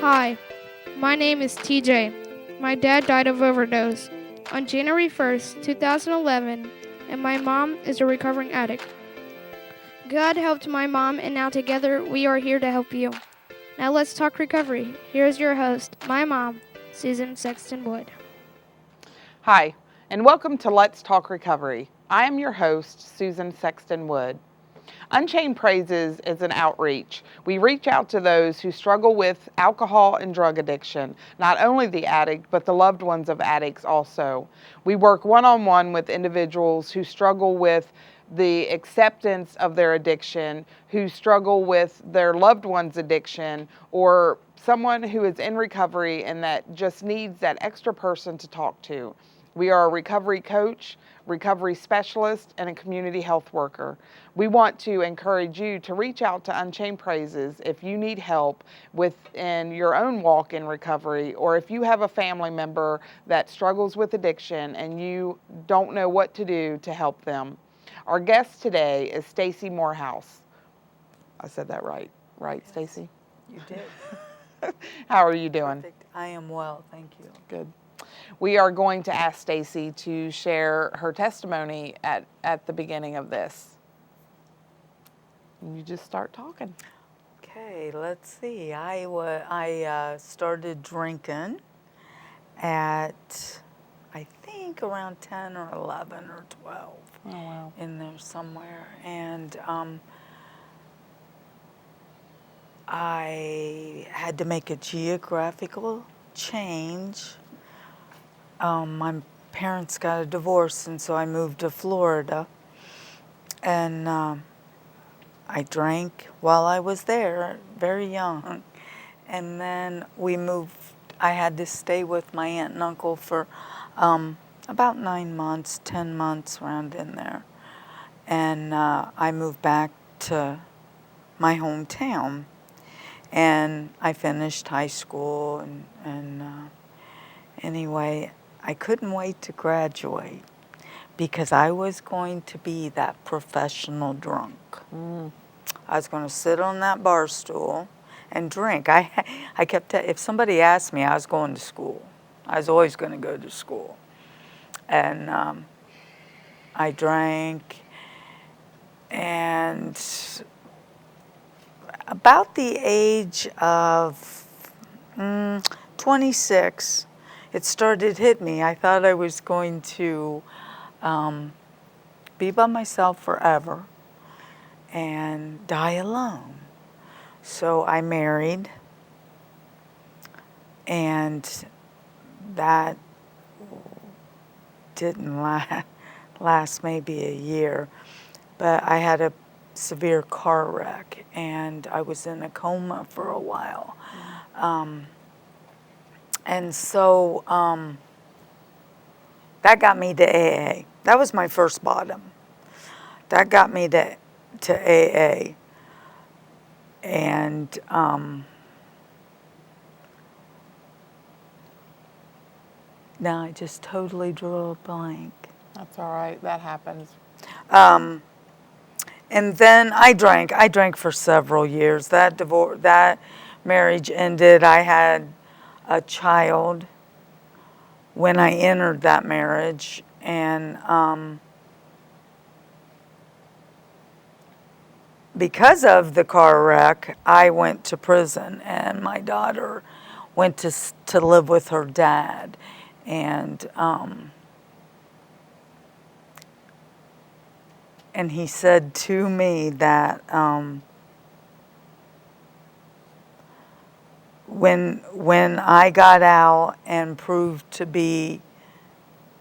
Hi, my name is TJ. My dad died of overdose on January 1st, 2011, and my mom is a recovering addict. God helped my mom, and now together we are here to help you. Now let's talk recovery. Here's your host, my mom, Susan Sexton-Wood. Hi, and welcome to Let's Talk Recovery. I am your host, Susan Sexton-Wood. Unchained Praises is an outreach. We reach out to those who struggle with alcohol and drug addiction, not only the addict, but the loved ones of addicts also. We work one-on-one with individuals who struggle with the acceptance of their addiction, who struggle with their loved one's addiction, or someone who is in recovery and that just needs that extra person to talk to. We are a recovery coach, recovery specialist, and a community health worker. We want to encourage you to reach out to Unchained Praises if you need help within your own walk in recovery, or if you have a family member that struggles with addiction and you don't know what to do to help them. Our guest today is Stacy Morehous. I said that right, Yes, Stacy? You did. How are you doing? Perfect. I am well, thank you. Good. We are going to ask Stacy to share her testimony at the beginning of this. You just start talking. Okay, let's see. I started drinking at, I think, around 10 or 11 or 12. Oh, wow. In there somewhere. And I had to make a geographical change. My parents got a divorce, and so I moved to Florida. And I drank while I was there, very young. And then we moved, I had to stay with my aunt and uncle for about 9 months, 10 months, around in there. And I moved back to my hometown. And I finished high school, and anyway, I couldn't wait to graduate because I was going to be that professional drunk. I was going to sit on that bar stool and drink. I kept, if somebody asked me, I was going to school. I was always going to go to school. And I drank, and about the age of 26, it started hit me. I thought I was going to be by myself forever and die alone. So I married, and that didn't last maybe a year, but I had a severe car wreck, and I was in a coma for a while. And so that got me to AA. That was my first bottom. That got me to AA. And now I just totally drew a blank. That's all right. That happens. And then I drank for several years. That marriage ended. I had a child when I entered that marriage, and because of the car wreck, I went to prison, and my daughter went to live with her dad, and he said to me that when I got out and proved to be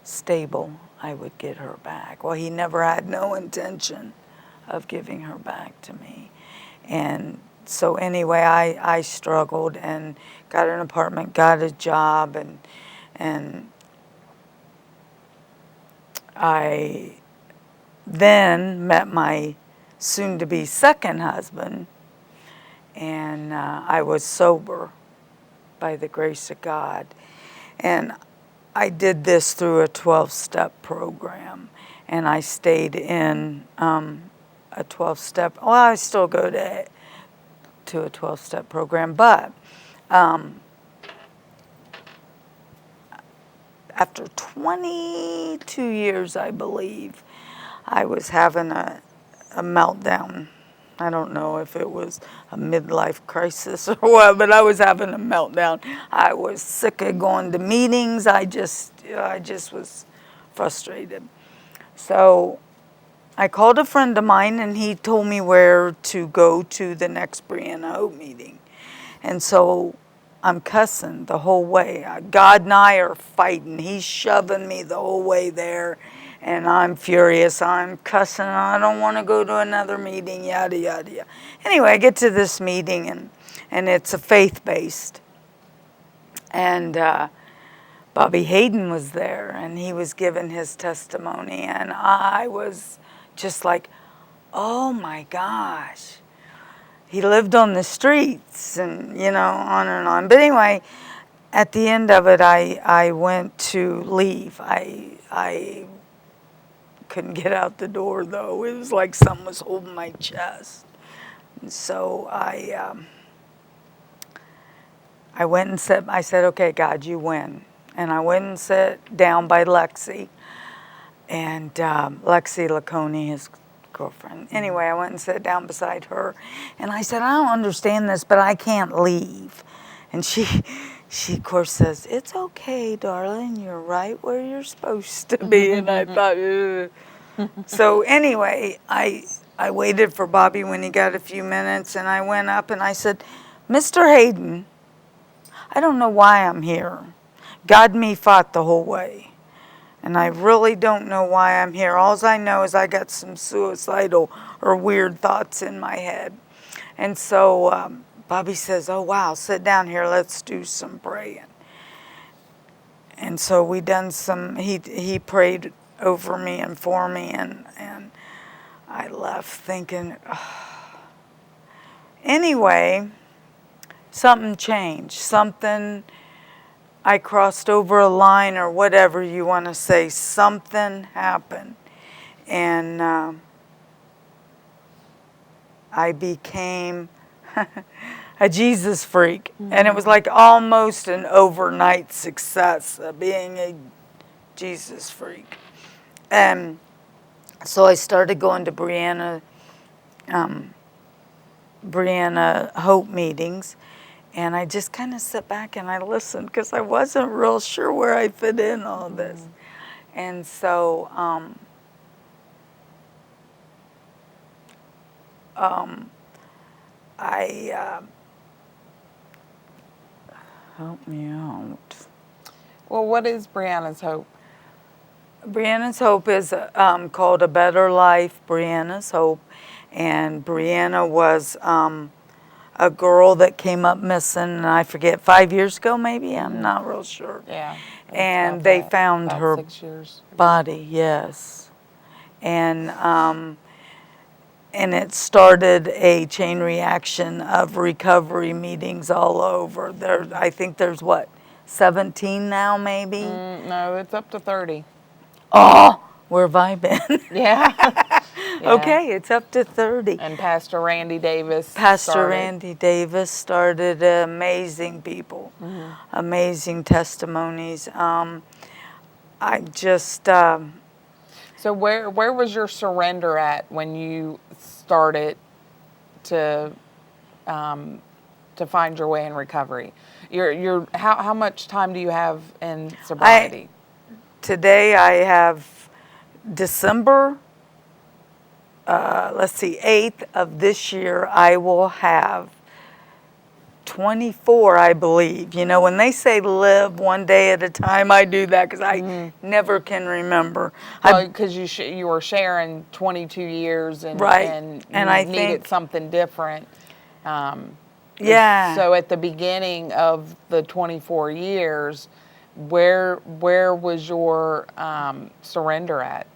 stable, I would get her back. Well, he never had no intention of giving her back to me. And so anyway, I struggled and got an apartment, got a job, and I then met my soon-to-be second husband, and I was sober by the grace of God. And I did this through a 12-step program, and I stayed in a 12-step. Well, I still go to a 12-step program, but After 22 years, I believe, I was having a meltdown. I don't know if it was a midlife crisis or what, but I was having a meltdown. I was sick of going to meetings. I just was frustrated. So I called a friend of mine, and he told me where to go to the next Briannas Hope meeting. And so I'm cussing the whole way. God and I are fighting. He's shoving me the whole way there, and I'm furious. I'm cussing. I don't want to go to another meeting, yada, yada, yada. Anyway, I get to this meeting, and it's a faith-based. And Bobby Hayden was there, and he was giving his testimony, and I was just like, oh my gosh. He lived on the streets, and on and on. But anyway, at the end of it, I went to leave. I couldn't get out the door, though. It was like something was holding my chest. And so I went and I said, okay, God, you win. And I went and sat down by Lexi, and Lexi Laconey, his girlfriend. Anyway, I went and sat down beside her, and I said, I don't understand this, but I can't leave. And she of course says, it's okay, darling, you're right where you're supposed to be. And I thought, ugh. So anyway, I waited for Bobby when he got a few minutes, and I went up and I said, Mr. Hayden, I don't know why I'm here. God and me fought the whole way. And I really don't know why I'm here. All I know is I got some suicidal or weird thoughts in my head. And so Bobby says, oh, wow, sit down here. Let's do some praying. And so we done some, he prayed over me and for me. And I left thinking, oh. Anyway, something changed. I crossed over a line, or whatever you want to say. Something happened. And I became a Jesus freak. Mm-hmm. And it was like almost an overnight success of being a Jesus freak. And so I started going to Briannas Hope meetings. And I just kind of sat back and I listened because I wasn't real sure where I fit in all this. Mm-hmm. And so help me out. Well, what is Briannas Hope? Briannas Hope is called A Better Life, Briannas Hope. And Brianna was a girl that came up missing, and I forget, 5 years ago maybe? I'm not real sure. Yeah. And they found her 6 years. Body, yes. And it started a chain reaction of recovery meetings all over. I think there's, 17 now maybe? No, it's up to 30. Oh, where have I been? Yeah. Yeah. Okay, it's up to 30. And Pastor Randy Davis started amazing people, mm-hmm. amazing testimonies. I just... So where was your surrender at when you started to find your way in recovery? How much time do you have in sobriety? Today I have December 8th of this year, I will have 24, I believe. You know, when they say live one day at a time, I do that because I never can remember. Well, because you were sharing 22 years and, right. and I needed something different. Yeah. So at the beginning of the 24 years, where was your surrender at?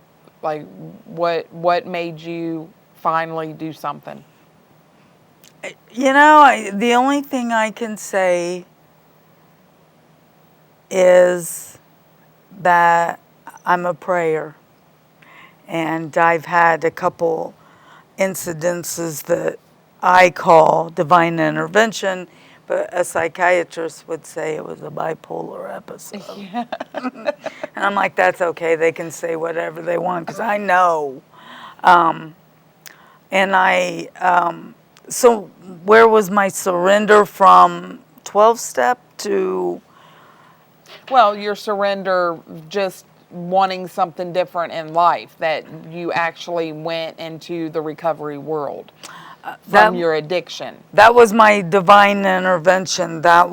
Like, what made you finally do something? You know, the only thing I can say is that I'm a prayer. And I've had a couple incidences that I call divine intervention, but a psychiatrist would say it was a bipolar episode. Yeah. And I'm like, that's okay. They can say whatever they want because I know. Um, and so where was my surrender from 12-step to? Well, your surrender, just wanting something different in life, that you actually went into the recovery world from your addiction. That was my divine intervention. I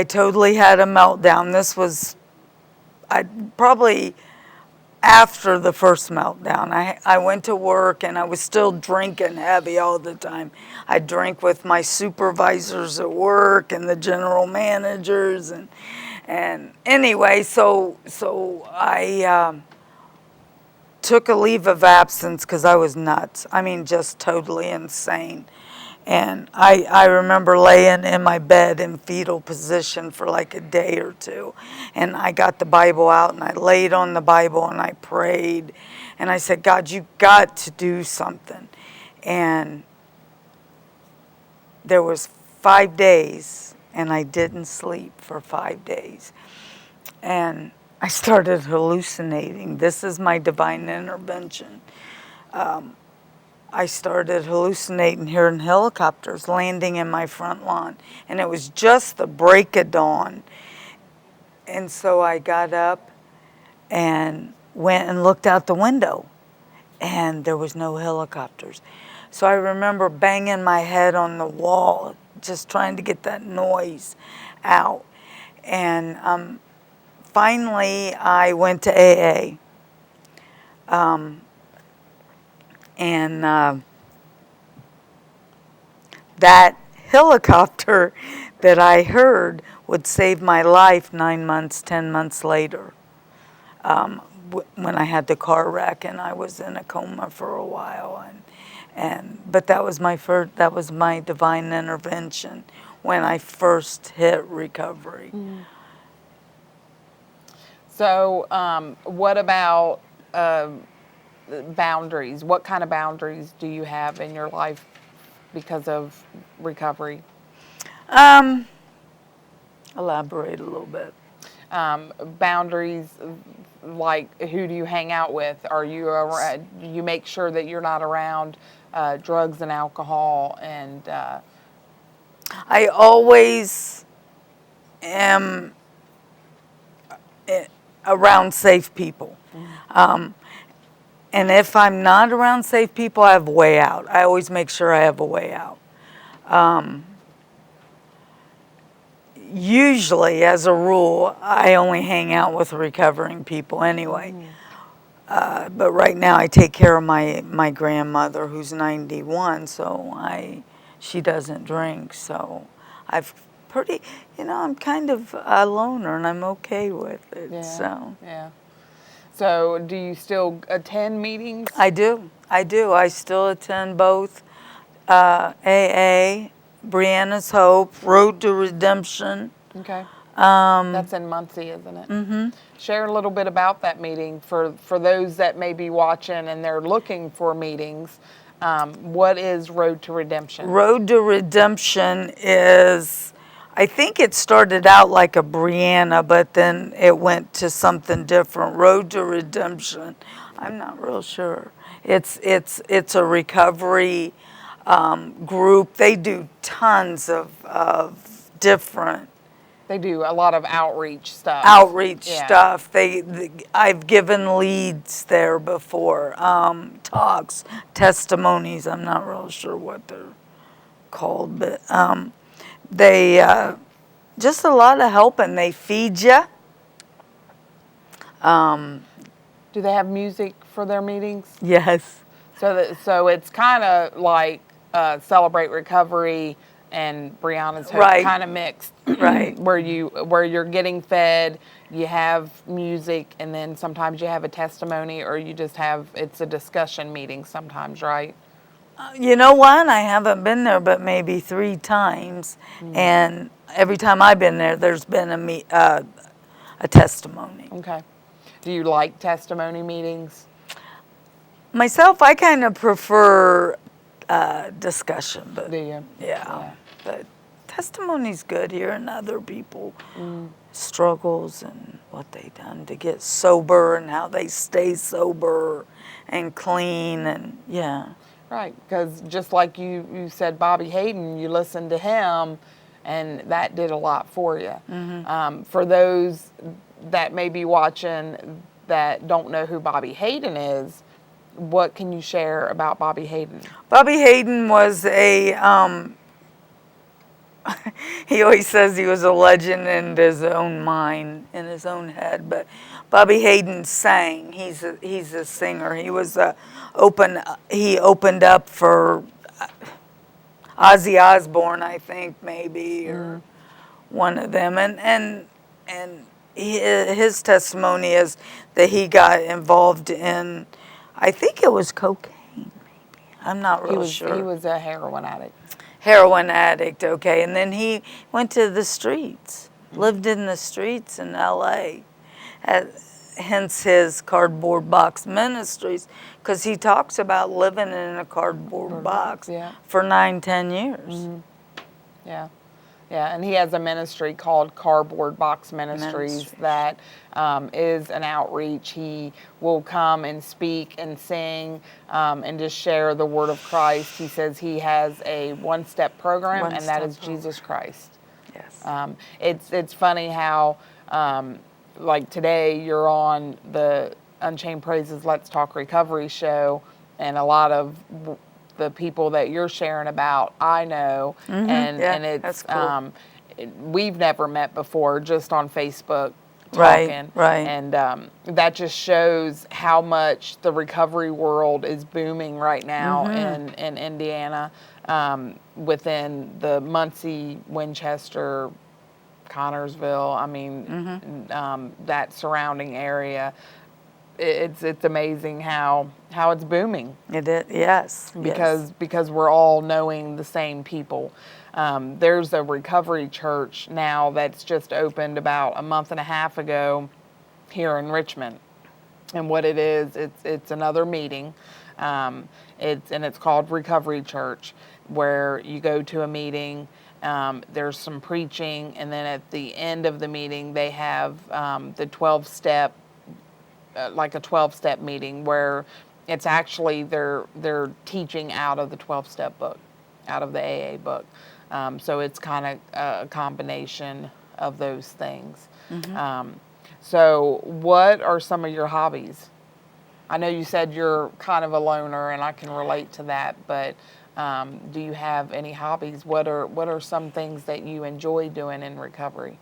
totally had a meltdown. This was probably after the first meltdown. I went to work and I was still drinking heavy all the time. I drank with my supervisors at work and the general managers and anyway, so I took a leave of absence because I was nuts. I mean, just totally insane. And I remember laying in my bed in fetal position for like a day or two. And I got the Bible out and I laid on the Bible and I prayed. And I said, God, you got to do something. And there was 5 days and I didn't sleep for 5 days. And I started hallucinating. This is my divine intervention. I started hallucinating, hearing helicopters landing in my front lawn. And it was just the break of dawn. And so I got up and went and looked out the window. And there was no helicopters. So I remember banging my head on the wall, just trying to get that noise out. And finally, I went to AA. That helicopter that I heard would save my life 9 months, 10 months later, when I had the car wreck and I was in a coma for a while. But that was my divine intervention when I first hit recovery. So, what about boundaries? What kind of boundaries do you have in your life because of recovery? Elaborate a little bit. Boundaries, like who do you hang out with? Are you around, you make sure that you're not around drugs and alcohol and I always am around safe people. And if I'm not around safe people, I have a way out. I always make sure I have a way out. Usually, as a rule, I only hang out with recovering people anyway. But right now, I take care of my grandmother, who's 91, so she doesn't drink. So I'm kind of a loner, and I'm okay with it. Yeah. So, do you still attend meetings? I do. I still attend both AA, Briannas Hope, Road to Redemption. Okay. That's in Muncie, isn't it? Mm-hmm. Share a little bit about that meeting for those that may be watching and they're looking for meetings. What is Road to Redemption? Road to Redemption is, I think it started out like a Brianna, but then it went to something different. Road to Redemption. I'm not real sure. It's a recovery group. They do tons of different. They do a lot of outreach stuff. Stuff. I've given leads there before. Talks, testimonies. I'm not real sure what they're called, but they just a lot of help, and they feed you. Do they have music for their meetings? Yes. So it's kind of like Celebrate Recovery and Brianna's Hope, right. Kind of mixed, right? where you're getting fed, you have music, and then sometimes you have a testimony, or you just have it's a discussion meeting sometimes, right? You know what? I haven't been there, but maybe 3 times, and every time I've been there, there's been a testimony. Okay. Do you like testimony meetings? Myself, I kind of prefer discussion, but Do you? yeah. But testimony's good, hearing other people struggles and what they done to get sober and how they stay sober and clean and Right, because just like you said, Bobby Hayden, you listened to him, and that did a lot for you. For those that may be watching that don't know who Bobby Hayden is, what can you share about Bobby Hayden? Bobby Hayden was a he always says he was a legend in his own mind, in his own head. But Bobby Hayden sang. He's a singer. He was he opened up for Ozzy Osbourne, I think, maybe, or one of them. And his testimony is that he got involved in, I think it was cocaine, maybe. I'm not real sure. He was a heroin addict. Heroin addict, okay. And then he went to the streets, lived in the streets in L.A., hence his Cardboard Box Ministries, because he talks about living in a cardboard box for 9-10 years. Yeah. Yeah, and he has a ministry called Cardboard Box Ministries that is an outreach. He will come and speak and sing and just share the word of Christ. He says he has a one-step program, and that is Jesus Christ. Yes. It's funny how, like today, you're on the Unchained Praises Let's Talk Recovery show, and a lot of the people that you're sharing about, I know, and it's that's cool. We've never met before, just on Facebook talking, right. And that just shows how much the recovery world is booming right now in Indiana, within the Muncie, Winchester, Connorsville. I mean, that surrounding area. It's amazing how it's booming. It is, yes. Because we're all knowing the same people. There's a recovery church now that's just opened about a month and a half ago here in Richmond. And what it is, it's another meeting. It's called Recovery Church, where you go to a meeting. There's some preaching, and then at the end of the meeting, they have the 12-step. Like a 12-step meeting where it's actually they're teaching out of the 12-step book, out of the AA book. So it's kind of a combination of those things. So what are some of your hobbies? I know you said you're kind of a loner, and I can relate to that, but do you have any hobbies? What are some things that you enjoy doing in recovery?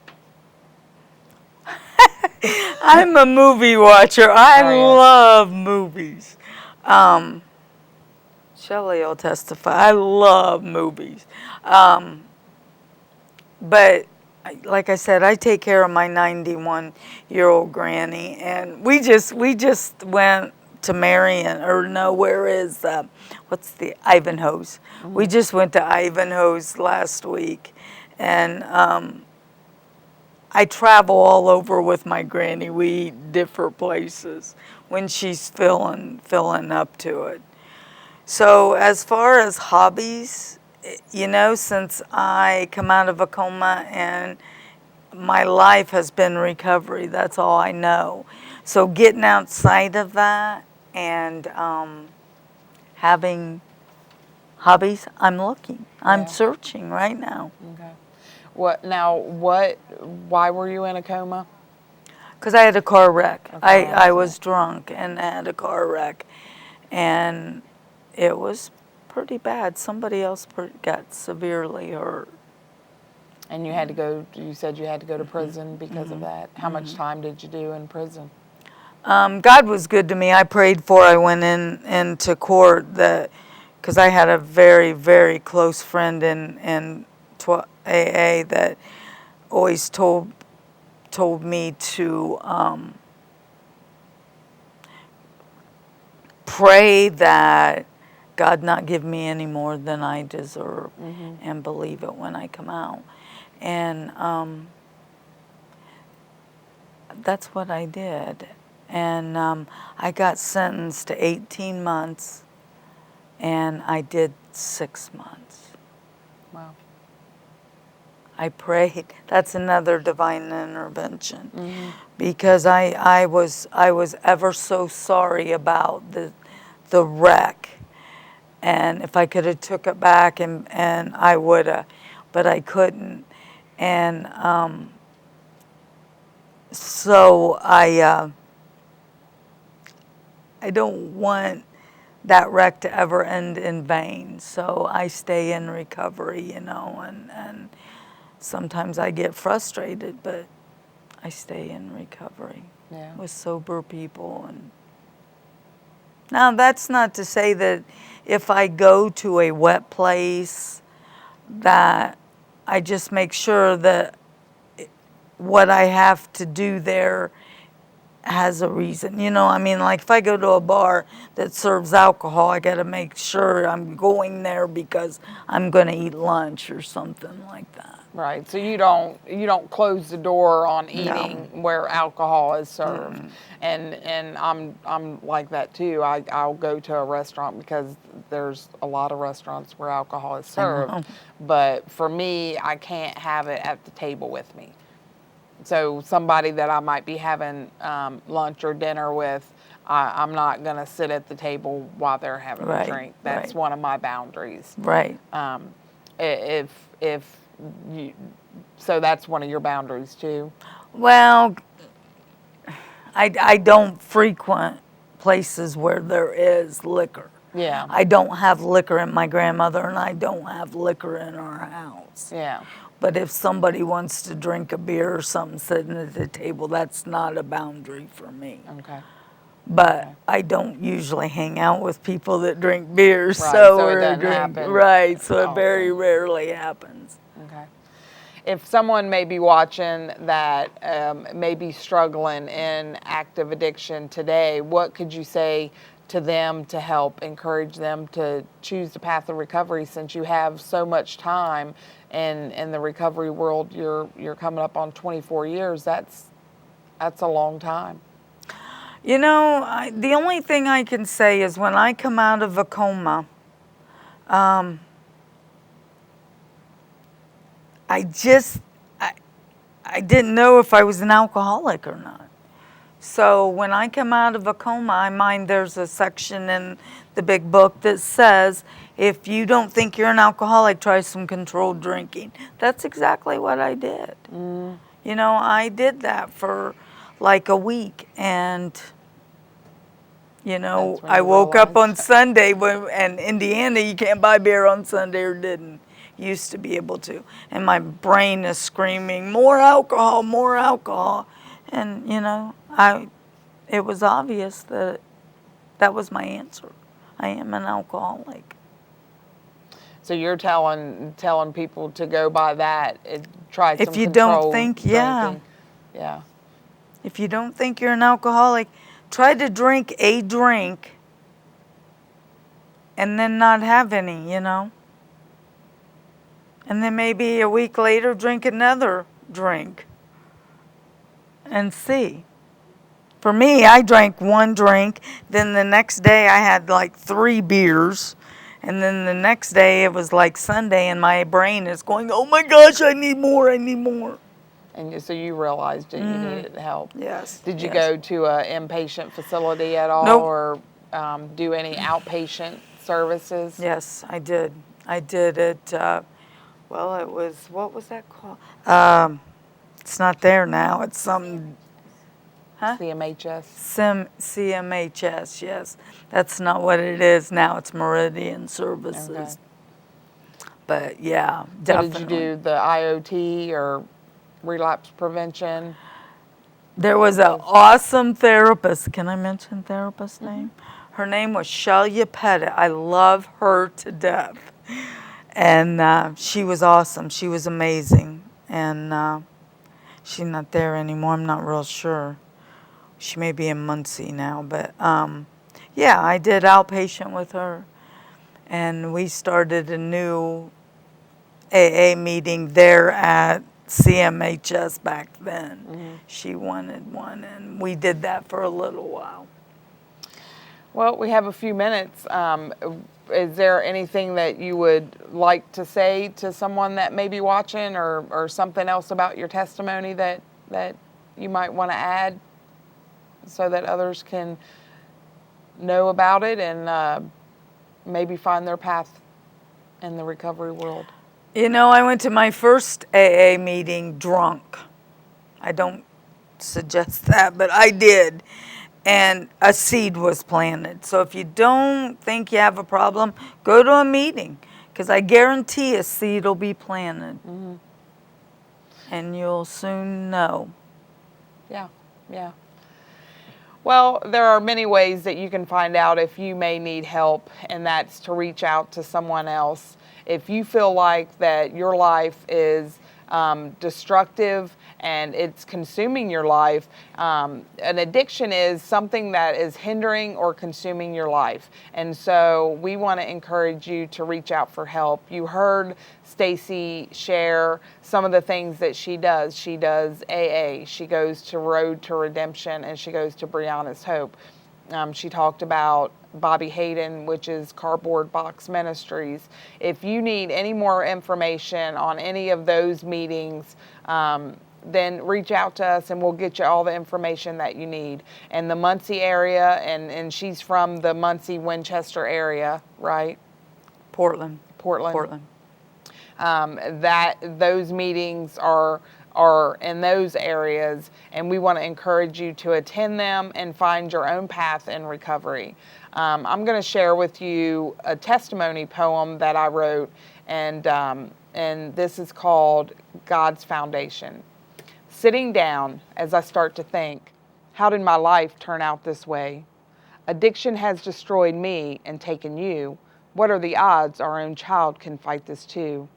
I'm a movie watcher. I love movies. Shelley will testify. I love movies. But like I said, I take care of my 91-year-old granny, and we just went to Marion, or no, where is what's the Ivanhoe's? We just went to Ivanhoe's last week, and I travel all over with my granny. We eat different places when she's filling up to it. So as far as hobbies, you know, since I come out of a coma and my life has been recovery, that's all I know. So getting outside of that and having hobbies, I'm looking. I'm searching right now. Okay. Why were you in a coma? Because I had a car wreck. I was drunk and had a car wreck. And it was pretty bad. Somebody else got severely hurt. And you said you had to go to prison because of that. How much time did you do in prison? God was good to me. I prayed before I went into court because I had a very, very close friend in AA that always told me to pray that God not give me any more than I deserve, and believe it when I come out. And that's what I did. And I got sentenced to 18 months, and I did 6 months. Wow. I prayed. That's another divine intervention, because I was ever so sorry about the wreck, and if I could have took it back and I would have, but I couldn't, and so I don't want that wreck to ever end in vain. So I stay in recovery, and sometimes I get frustrated, but I stay in recovery with sober people. And now that's not to say that if I go to a wet place that I just make sure that what I have to do there has a reason. I mean, like if I go to a bar that serves alcohol, I got to make sure I'm going there because I'm going to eat lunch or something like that. Right. So you don't close the door on eating where alcohol is served. And I'm like that too. I'll go to a restaurant because there's a lot of restaurants where alcohol is served. But for me, I can't have it at the table with me. So somebody that I might be having lunch or dinner with, I'm not going to sit at the table while they're having a drink. That's one of my boundaries. Right. If you, so that's one of your boundaries too. Well, I don't frequent places where there is liquor. Yeah. I don't have liquor in my grandmother, and I don't have liquor in our house. Yeah. But if somebody wants to drink a beer or something sitting at the table, that's not a boundary for me. Okay. But I don't usually hang out with people that drink beers, Right, so it doesn't happen. Right, so it often. very rarely happens. Okay. If someone may be watching that may be struggling in active addiction today, what could you say to them to help encourage them to choose the path of recovery, since you have so much time in the recovery world? You're coming up on 24 years. That's a long time. The only thing I can say is when I come out of a coma, I didn't know if I was an alcoholic or not. So when I come out of a coma, I mind there's a section in the big book that says, if you don't think you're an alcoholic, try some controlled drinking. That's exactly what I did. I did that for like a week, and I woke up on Sunday, and Indiana, you can't buy beer on Sunday, or didn't used to be able to, and my brain is screaming, more alcohol, more alcohol. And it was obvious that was my answer. I am an alcoholic. So you're telling people to go by that. Try some if you controlled don't think, drinking. If you don't think you're an alcoholic, try to drink a drink and then not have any. And then maybe a week later drink another drink and see. For me, I drank one drink, then the next day I had like 3 beers, and then the next day it was like Sunday, and my brain is going, oh my gosh, I need more, I need more. And so you realized that you needed help. Yes. Did you go to an inpatient facility at all? Nope. Or do any outpatient services? Yes, I did. I did it, it was, what was that called? It's not there now. It's some... Huh? CMHS? CMHS, yes. That's not what it is now. It's Meridian Services. Okay. But yeah, definitely. So did you do the IOT or relapse prevention? There was an awesome therapist. Can I mention therapist's name? Her name was Shelia Pettit. I love her to death. And she was awesome. She was amazing. And she's not there anymore. I'm not real sure. She may be in Muncie now. But yeah, I did outpatient with her. And we started a new AA meeting there at CMHS back then. She wanted one, and we did that for a little while. Well, we have a few minutes. is there anything that you would like to say to someone that may be watching, or something else about your testimony that you might want to add so that others can know about it and maybe find their path in the recovery world? You know, I went to my first AA meeting drunk. I don't suggest that, but I did. And a seed was planted. So if you don't think you have a problem, go to a meeting, because I guarantee a seed will be planted. Mm-hmm. And you'll soon know. Yeah, yeah. Well, there are many ways that you can find out if you may need help, and that's to reach out to someone else. If you feel like that your life is destructive and it's consuming your life, an addiction is something that is hindering or consuming your life. And so we want to encourage you to reach out for help. You heard Stacy share some of the things that she does. She does AA, she goes to Road to Redemption, and she goes to Briannas Hope. She talked about Bobby Hayden, which is Cardboard Box Ministries. If you need any more information on any of those meetings, then reach out to us and we'll get you all the information that you need. And the Muncie area, and she's from the Muncie, Winchester area, right? Portland. That those meetings are in those areas, and we want to encourage you to attend them and find your own path in recovery. I'm going to share with you a testimony poem that I wrote, and this is called God's Foundation. Sitting down as I start to think, how did my life turn out this way? Addiction has destroyed me and taken you. What are the odds our own child can fight this too?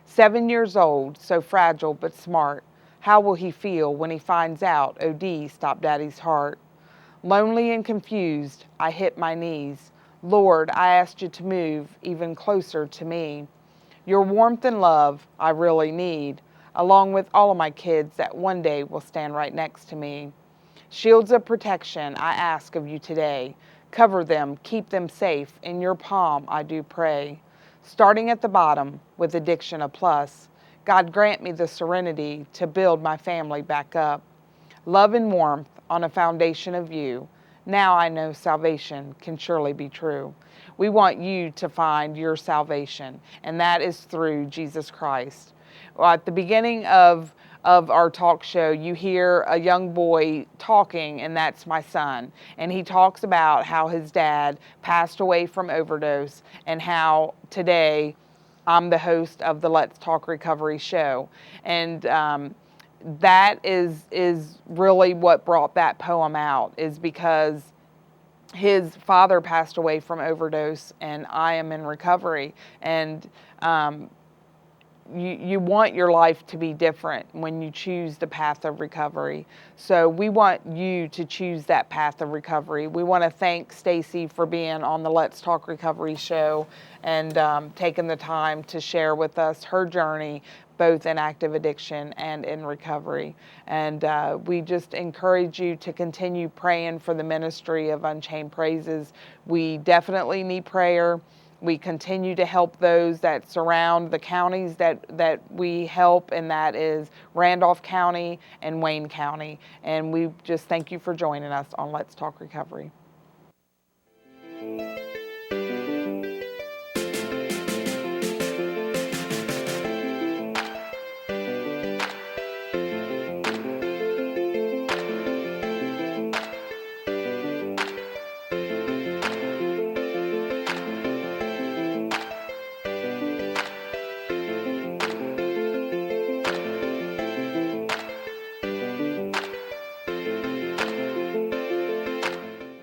7 years old, so fragile but smart. How will he feel when he finds out OD stopped Daddy's heart? Lonely and confused, I hit my knees. Lord, I asked you to move even closer to me. Your warmth and love I really need, along with all of my kids that one day will stand right next to me. Shields of protection I ask of you today. Cover them, keep them safe. In your palm I do pray. Starting at the bottom with addiction a plus, God grant me the serenity to build my family back up. Love and warmth on a foundation of you. Now I know salvation can surely be true. We want you to find your salvation, and that is through Jesus Christ. Well, at the beginning of our talk show, you hear a young boy talking, and that's my son. And he talks about how his dad passed away from overdose, and how today I'm the host of the Let's Talk Recovery show. And that is really what brought that poem out, is because his father passed away from overdose, and I am in recovery. And you want your life to be different when you choose the path of recovery. So we want you to choose that path of recovery. We want to thank Stacy for being on the Let's Talk Recovery show and taking the time to share with us her journey, both in active addiction and in recovery. And we just encourage you to continue praying for the ministry of Unchained Praises. We definitely need prayer. We continue to help those that surround the counties that we help, and that is Randolph County and Wayne County. And we just thank you for joining us on Let's Talk Recovery.